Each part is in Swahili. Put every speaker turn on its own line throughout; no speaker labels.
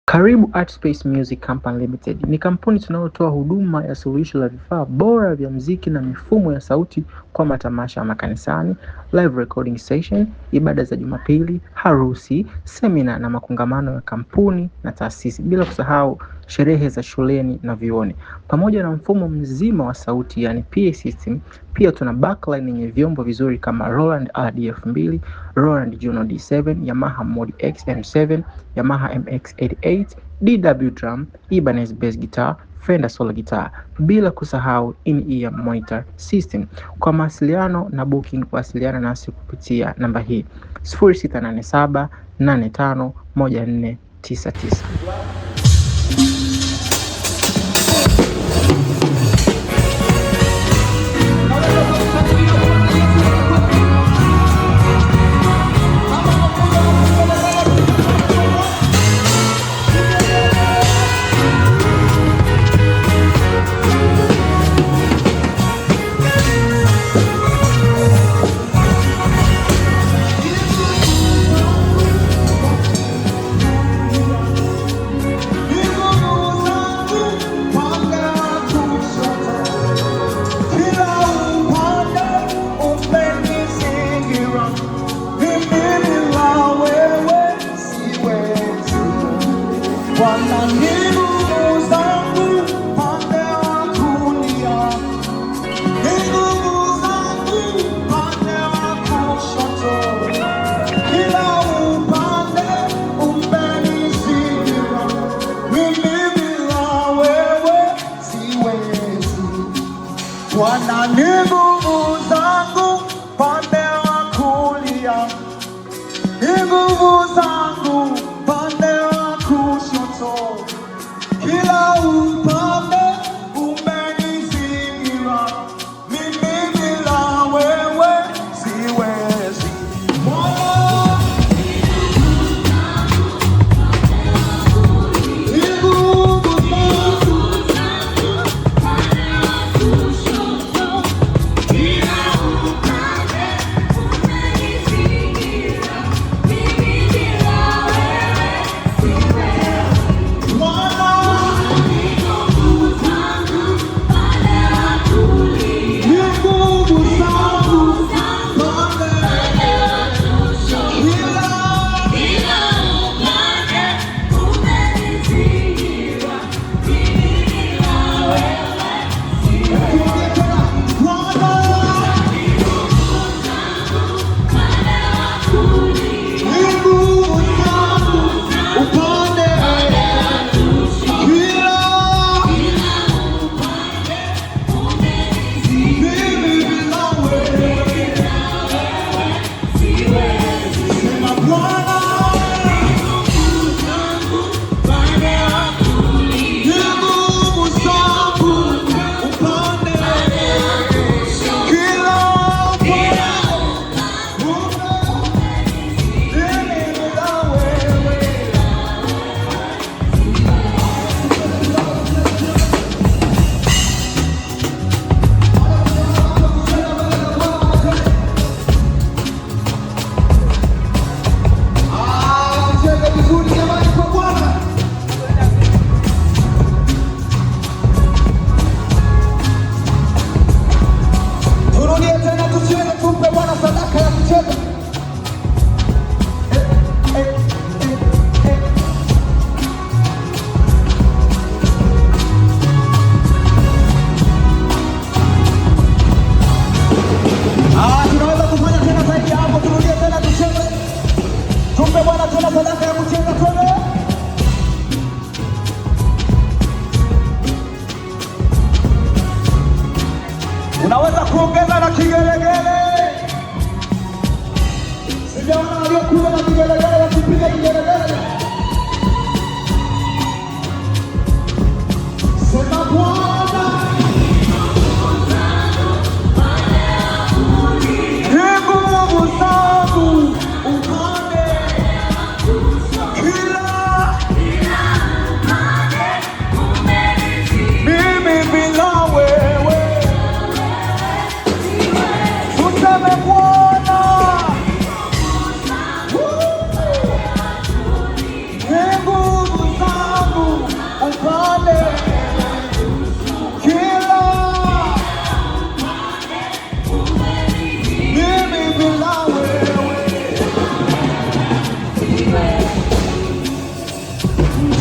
Karibu Artspace Music Company Limited. Ni kampuni tunayotoa huduma ya suluhisho la vifaa bora vya muziki na mifumo ya sauti kwa matamasha ya makanisani, live recording session, ibada za Jumapili, harusi, semina na makongamano ya kampuni na taasisi, bila kusahau sherehe za shuleni na vyuoni. Pamoja na mfumo mzima wa sauti yani PA system, pia tuna backline yenye vyombo vizuri kama Roland RD-F2, Roland Juno D7, Yamaha Mod X M7, Yamaha MX88, DW drum, Ibanez bass guitar, Fender solo guitar, bila kusahau in-ear monitor system. Kwa mawasiliano na booking, wasiliana nasi kupitia namba hii 0687851499.
Bwana ni nguvu zangu pande wa kulia, ni nguvu zangu pande wa kushoto, kila upande umenizingira, mimi bila wewe siwezi.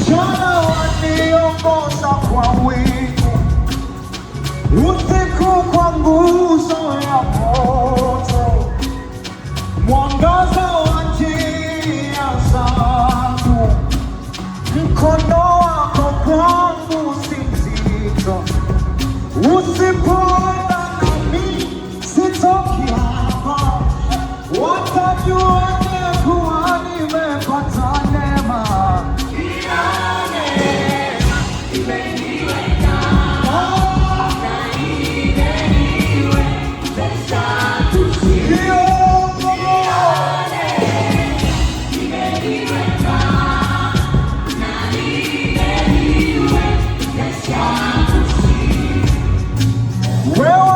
mchana waniongoza kwa wingu, usiku kwa nguzo ya moto, mwangaza wa njia zangu, mkono wako kwangu si mzito. Usipoenda nami sitoki hapa, watajua kuwa nimepata neema. Well,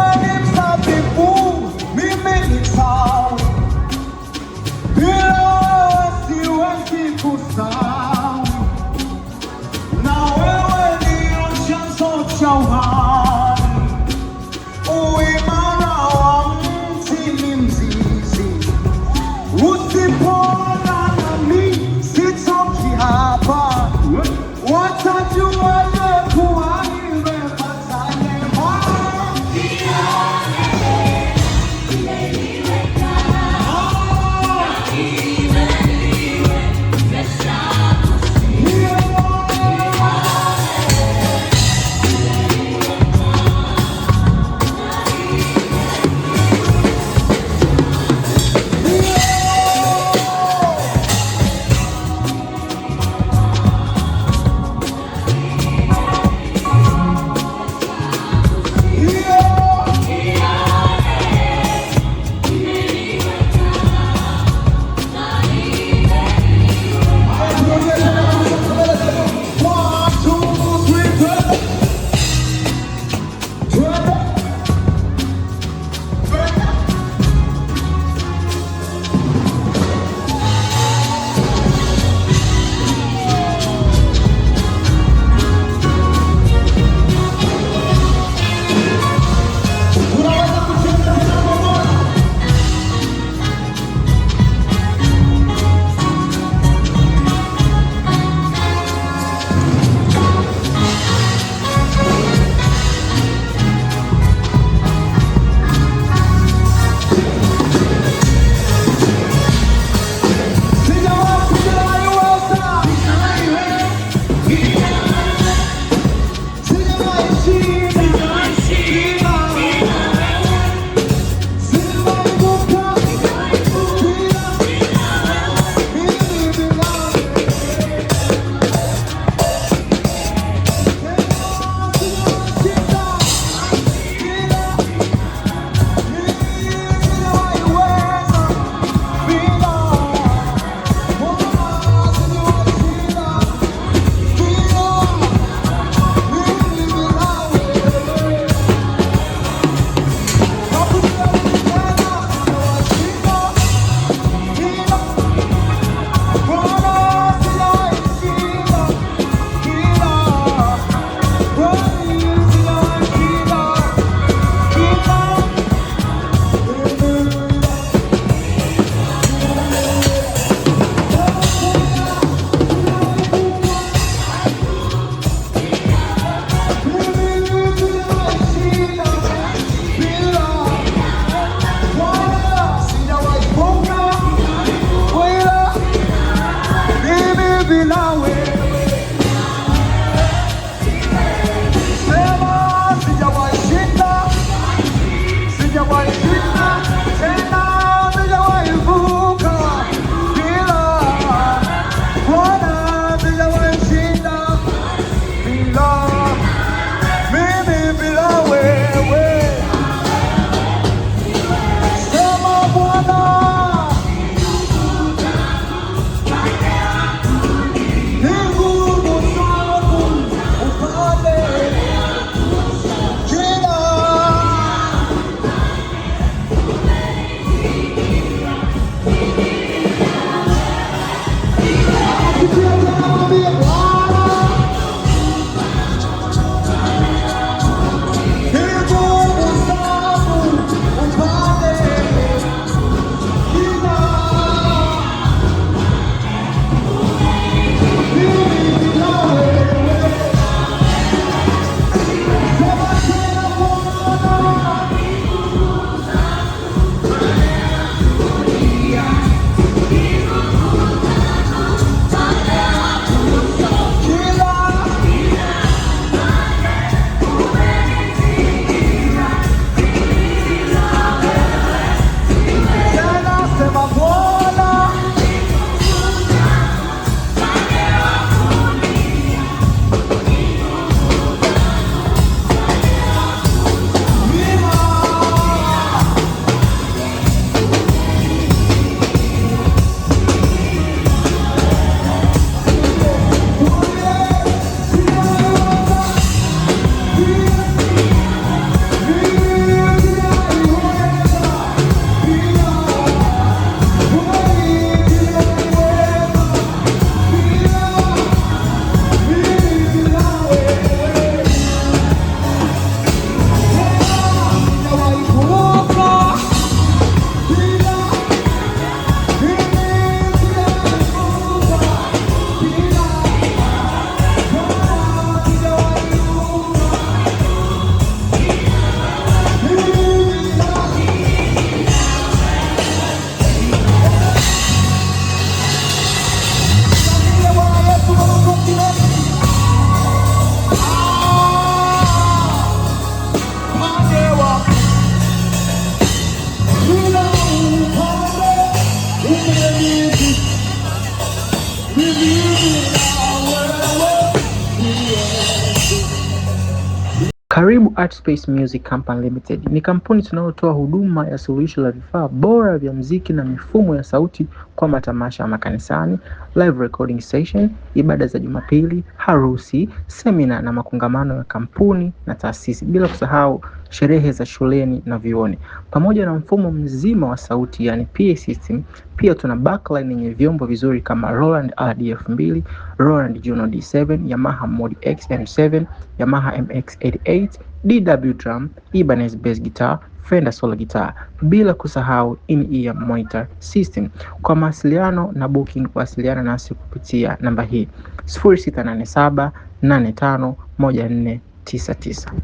Karibu Artspace Music Company Limited. Ni kampuni tunayotoa huduma ya suluhisho la vifaa bora vya muziki na mifumo ya sauti kwa matamasha ya makanisani, live recording session, ibada za Jumapili, harusi, semina na makongamano ya kampuni na taasisi, bila kusahau sherehe za shuleni na vyuoni. Pamoja na mfumo mzima wa sauti yani PA system, pia tuna backline yenye vyombo vizuri kama Roland RD-F2, Roland Juno D7, Yamaha Mod X M7, Yamaha MX88, DW drum, Ibanez bass guitar, Fender solo guitar, bila kusahau in-ear monitor system. Kwa mawasiliano na booking, wasiliana nasi kupitia namba hii 0687851499.